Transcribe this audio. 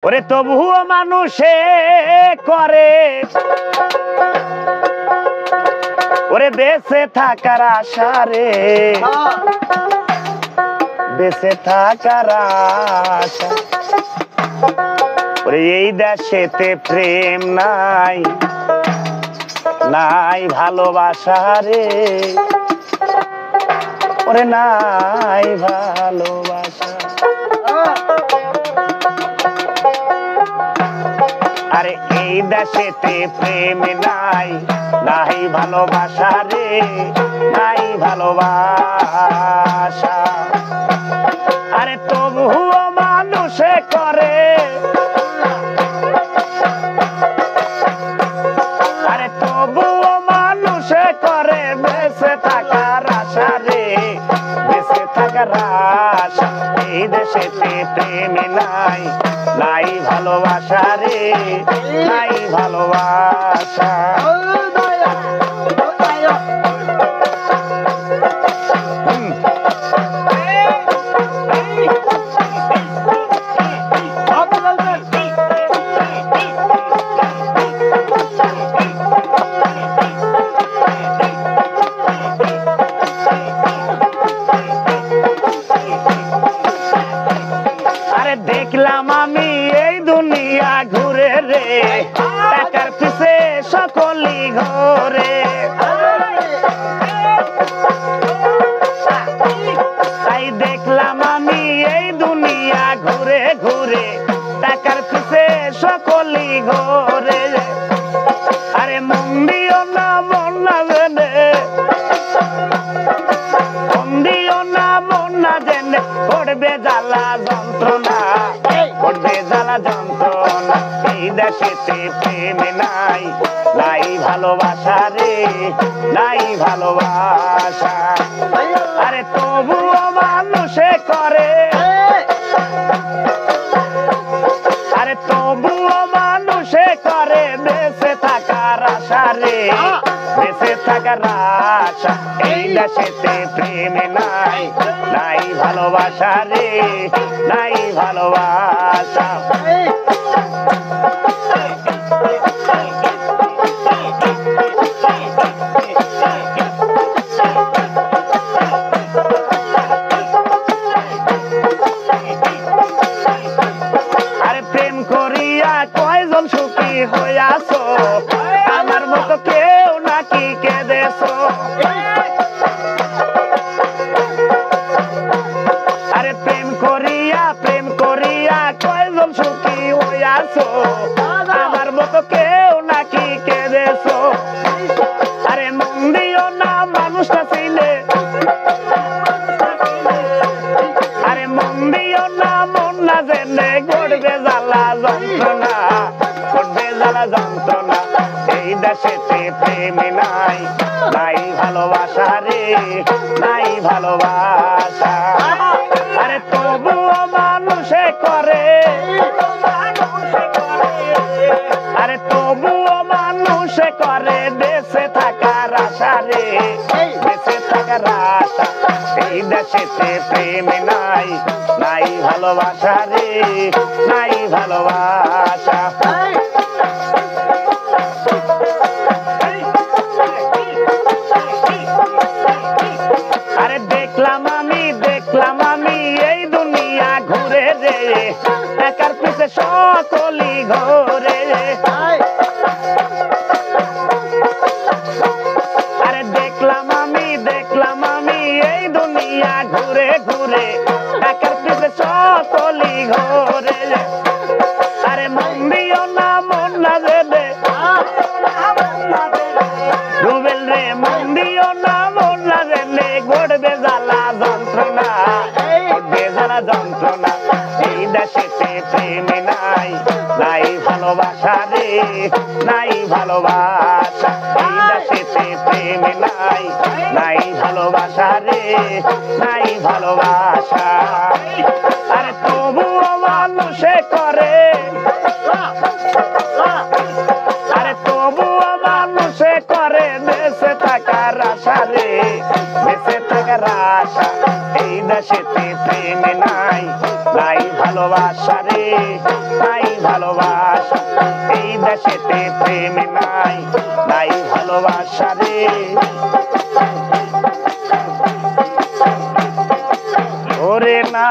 ওরে তবুও মানুষে করে ওরে বেঁচে থাকার আশারে, বেঁচে থাকার আশা। ওরে এই দেশেতে প্রেম নাই, নাই ভালোবাসা রে, ওরে নাই ভালোবাসা। আরে এই দেশেতে প্রেম নাই, নাই ভালোবাসা রে, নাই ভালোবাসা। আরে তবুও মানুষে করে, আরে তবুও মানুষে করে বেঁচে থাকার আশা রে, বেঁচে থাকার আশা। এই দেশেতে প্রেম নাই, নাই ভালোবাসা রে, নাই ভালোবাসা। দেখলাম আমি এই দুনিয়া ঘুরে রে, টাকার পিছে সকলি ঘরে। তাই দেখলাম আমি এই দুনিয়া ঘুরে ঘুরে, টাকার পিছে সকলি ঘরে। আরে মন দিও না মন না জেনে, মন দিও না মন না জেনে, পড়বে জ্বালা যন্ত্রণা, পড়বে জ্বালা যন্ত্রণা। এই দেশেতে প্রেম নাই, নাই ভালোবাসা রে, নাই ভালোবাসা। আরে তবুও মানুষে করে, আরে তবুও মানুষে করে বেঁচে থাকার আশা রে, বেঁচে থাকার আশা। এই দেশেতে প্রেম নাই, নাই ভালোবাসা রে, নাই ভালোবাসা। আরে প্রেম করিয়া কয়জন সুখী হইয়াছো, আমার মতো কেউ নাকি কেঁদেছো। আরে প্রেম করিয়া কয়জন সুখী হইয়াছো, আমার মতো কেউ নাকি কেঁদেছো। আরে মন দিও না মানুষটা চিনে, আরে মন দিও না মন না জেনে, গড়বে জ্বালা যন্ত্রণা, গড়বে জ্বালা যন্ত্রণা। এই দেশেতে প্রেম নাই, নাই ভালোবাসা রে, নাই ভালোবাসা। আরে তবুও মানুষে করে, আরে তবুও মানুষে করে বেঁচে থাকার আশা রে, বেঁচে থাকার আশা। এই দেশেতে প্রেম নাই, নাই ভালোবাসা রে, নাই ভালোবাসা। আরে দেখলাম আমি এই দুনিয়া ঘুরে রে, টাকার পিছে সকলি ঘরে। আরে দেখলাম আমি এই দুনিয়া ঘুরে ঘুরে, টাকার পিছে সকলি ঘরে। আরে মন দিও না মন না জেনে, রুবেল রে মন দিও না মন না জেনে, গড়বে জ্বালা যন্ত্রণা, গড়বে জ্বালা যন্ত্রণা। এই দেশেতে প্রেম নাই, নাই ভালোবাসা রে, নাই ভালোবাসা। এই দেশেতে প্রেম নাই, নাই ভালোবাসা রে, নাই ভালোবাসা। আরে তবুও মানুষে করে, আরে তবুও মানুষে করে বেঁচে থাকার আশা রে, বেঁচে থাকার আশা। এই দেশেতে প্রেম নাই, নাই ভালোবাসা। ভালোবাসা রে, নাই ভালোবাসা এই দেশেতে, প্রেম নাই, নাই ভালোবাসা রে। ওরে না